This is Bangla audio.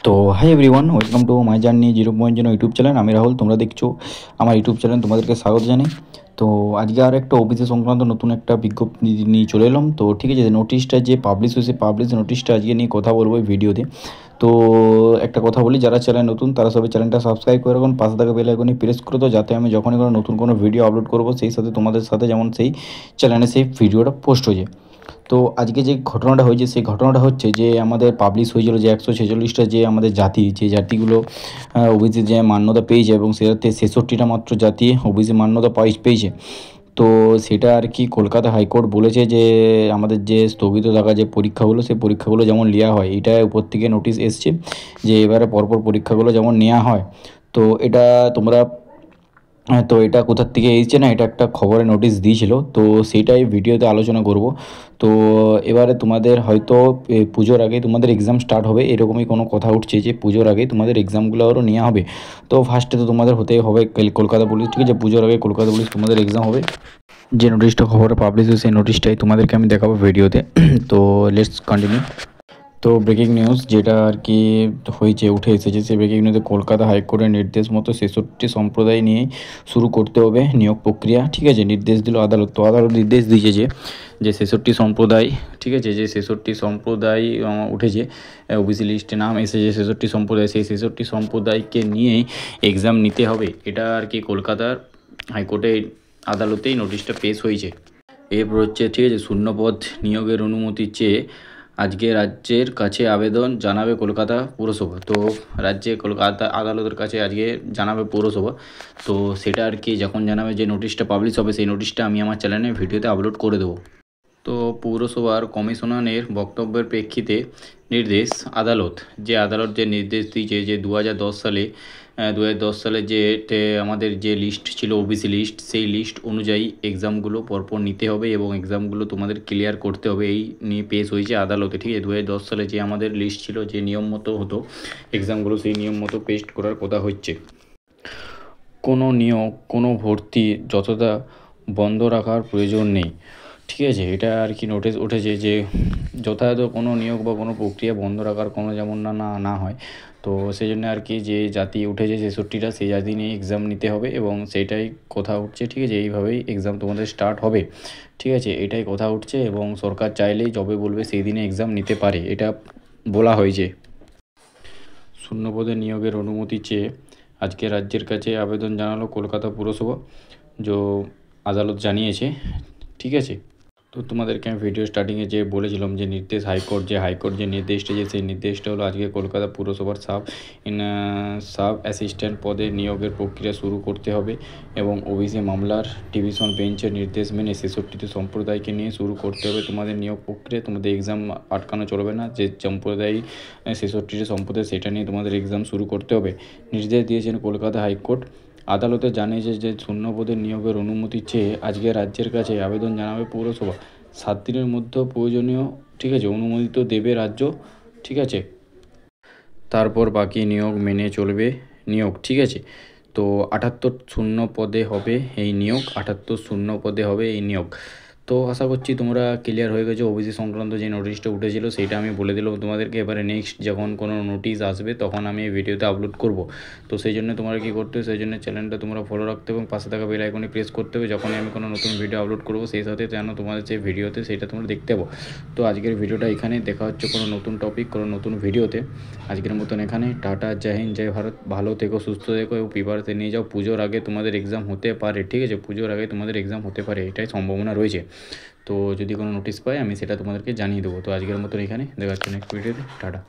তো hi everyone, welcome to my journey 0.0 YouTube channel. আমি রাহুল, তোমরা দেখছো আমার ইউটিউব চ্যানেল, তোমাদেরকে স্বাগত জানাই। তো আজকে আর একটা ওবিসি সংক্রান্ত নতুন একটা বিজ্ঞপ্তি নিয়ে চলে এলাম। তো ঠিক আছে, নোটিশটা যে পাবলিশ হয়েছে, পাবলিশ নোটিশটা আজকে নিয়ে কথা বলবো এই ভিডিওতে। তো একটা কথা বলি, যারা চ্যানেল নতুন তারা সবাই চ্যানেলটা সাবস্ক্রাইব করে রাখুন, পাশে থাকা বেল আইকনে প্রেস করে দাও, যাতে আমি যখনই কোনো নতুন কোনো ভিডিও আপলোড করবো সেই সাথে তোমাদের সাথে যেমন সেই চ্যানেলে সেই ভিডিওটা পোস্ট হয়ে যায়। তো আজকে যে ঘটনাটা হয়েছে সেই ঘটনাটা হচ্ছে যে আমাদের পাবলিশ হয়েছিল যে 146টা যে আমাদের জাতি, যে জাতিগুলো ওবিসি যে মান্যতা পেয়েছে, এবং সেটাতে 66টা মাত্র জাতি ওবিসি মান্যতা পেয়েছে। তো সেটা আর কি কলকাতা হাইকোর্ট বলেছে যে আমাদের যে স্থগিত থাকা যে পরীক্ষাগুলো, সেই পরীক্ষাগুলো যেমন নেওয়া হয়, এটা উপর থেকে নোটিশ এসছে যে এবারে পরপর পরীক্ষাগুলো যেমন নেওয়া হয়। তো এটা তোমরা তো এটা কোথার থেকে এসেছে না, এটা একটা খবরে নোটিশ দিয়েছিল, তো সেইটাই ভিডিওতে আলোচনা করব। তো এবারে তোমাদের হয়তো পুজোর আগে তোমাদের এক্সাম স্টার্ট হবে, এরকমই কোনো কথা উঠছে যে পুজোর আগে তোমাদের এক্সামগুলো আরও নেওয়া হবে। তো ফার্স্টে তো তোমাদের হতেই হবে কলকাতা পুলিশ, ঠিক আছে, পুজোর আগে কলকাতা পুলিশ তোমাদের এক্সাম হবে। যে নোটিশটা খবরে পাবলিশ হয়েছে সেই নোটিশটাই তোমাদেরকে আমি দেখাবো ভিডিওতে। তো লেটস কন্টিনিউ। তো ব্রেকিং নিউজ যেটা আর কি হয়েছে, উঠে এসেছে, সেই ব্রেকিং নিউজে কলকাতা হাইকোর্টের নির্দেশ মতো 66 সম্প্রদায় নিয়ে শুরু করতে হবে নিয়োগ প্রক্রিয়া, ঠিক আছে, নির্দেশ দিল আদালত। তো আদালত নির্দেশ দিয়েছে যে 66 সম্প্রদায়, ঠিক আছে, যে 66 সম্প্রদায় উঠেছে ওবিসি লিস্টে নাম এসেছে 66 সম্প্রদায়, সেই 66 সম্প্রদায়কে নিয়েই এক্সাম নিতে হবে। এটা আর কি কলকাতার হাইকোর্টে আদালতেই নোটিশটা পেশ হয়েছে। এরপর হচ্ছে, ঠিক আছে, শূন্যপদ নিয়োগের অনুমতি চেয়ে আজকে রাজ্যের কাছে আবেদন জানাবে কলকাতা পুরসভা। তো রাজ্যে কলকাতা আদালতের কাছে আজকে জানাবে পৌরসভা। তো সেটা আর কি যখন জানাবে, যে নোটিশটা পাবলিশ হবে, সেই নোটিশটা আমি আমার চ্যানেলে ভিডিওতে আপলোড করে দেবো। তো পৌরসভার কমিশনারের বক্তব্যের প্রেক্ষিতে নির্দেশ আদালত, যে আদালত যে নির্দেশ দিয়েছে যে 2010 সালে 2010 সালে যে আমাদের যে লিস্ট ছিল ওবিসি লিস্ট, সেই লিস্ট অনুযায়ী এক্সামগুলো পরপর নিতে হবে এবং এক্সামগুলো তোমাদের ক্লিয়ার করতে হবে, এই নিয়ে পেশ হয়েছে আদালতে, ঠিক আছে। 2010 সালে যে আমাদের লিস্ট ছিল, যে নিয়ম মতো হতো এক্সামগুলো, সেই নিয়ম মতো পেস্ট করার কথা হচ্ছে। কোনো নিয়োগ, কোনো ভর্তি যতটা বন্ধ রাখার প্রয়োজন নেই, ঠিক আছে। এটা আর কি নোটিশ উঠেছে যে যথাযথ কোনো নিয়োগ বা কোনো প্রক্রিয়া বন্ধ রাখার কোনো যেমন না হয়। তো সেই জন্য আর কি যে জাতি উঠেছে 66টা, সেই জাতি নিয়ে এক্সাম নিতে হবে এবং সেইটাই কথা উঠছে, ঠিক আছে। এইভাবেই এক্সাম তোমাদের স্টার্ট হবে, ঠিক আছে, এটাই কথা উঠছে। এবং সরকার চাইলেই যবে বলবে সেই দিনে এক্সাম নিতে পারে, এটা বলা হয়েছে। শূন্যপদে নিয়োগের অনুমতি চেয়ে আজকে রাজ্যের কাছে আবেদন জানালো কলকাতা পুরসভা, যে আদালত জানিয়েছে, ঠিক আছে। তো তোমাদেরকে আমি ভিডিও স্টার্টিংয়ে যে বলেছিলাম যে নির্দেশ হাইকোর্ট যে নির্দেশটা, যে সেই নির্দেশটা হলো আজকে কলকাতা পুরসভার সাব অ্যাসিস্ট্যান্ট পদে নিয়োগের প্রক্রিয়া শুরু করতে হবে এবং ওবিসি মামলার ডিভিশন বেঞ্চের নির্দেশ মেনে 66টি সম্প্রদায়কে নিয়ে শুরু করতে হবে তোমাদের নিয়োগ প্রক্রিয়া। তোমাদের এক্সাম আটকানো চলবে না, যে সম্প্রদায় 66টি সম্প্রদায় সেটা নিয়ে তোমাদের এক্সাম শুরু করতে হবে, নির্দেশ দিয়েছেন কলকাতা হাইকোর্ট। আদালতে জানিয়েছে যে শূন্যপদের নিয়োগের অনুমতি চেয়ে আজকে রাজ্যের কাছে আবেদন জানাবে পৌরসভা। 7 দিনের মধ্যে প্রয়োজনীয়, ঠিক আছে, অনুমোদিত দেবে রাজ্য, ঠিক আছে। তারপর বাকি নিয়োগ মেনে চলবে নিয়োগ, ঠিক আছে। তো 78 শূন্য পদে হবে এই নিয়োগ, 78 শূন্য পদে হবে এই নিয়োগ। তো আশা করছি তোমরা ক্লিয়ার হয়ে গেছো। ওবিসি সংক্রান্ত যে নোটিশটা উঠেছিল সেইটা আমি বলে দিলাম তোমাদেরকে। এবারে নেক্সট যখন কোনো নোটিশ আসবে তখন আমি এই ভিডিওতে আপলোড করব। তো সেই জন্য তোমরা কী করতে হবে, সেই জন্য চ্যানেলটা তোমরা ফলো রাখতে এবং পাশে থাকা বেল আইকনে প্রেস করতে হবে, যখনই আমি কোনো নতুন ভিডিও আপলোড করবো সেই সাথে যেন তোমাদের সেই ভিডিওতে সেটা তোমরা দেখতে পাবো। তো আজকের ভিডিওটা এখানেই, দেখা হচ্ছে কোনো নতুন টপিক, কোনো নতুন ভিডিওতে। আজকের মতন এখানে টাটা, জয় হিন্দ, জয় ভারত। ভালো থেকো, সুস্থ থেকো এবং প্রিপারেশন নিয়ে যাও। পুজোর আগে তোমাদের এক্সাম হতে পারে, ঠিক আছে, পুজোর আগে তোমাদের এক্সাম হতে পারে, এটাই সম্ভাবনা রয়েছে। তো যদি কোনো নোটিশ পাই আমি সেটা তোমাদেরকে জানিয়ে দেবো। তো আজকের মতন এখানে, দেখা হচ্ছে নেক্সট ভিডিওতে, টাটা।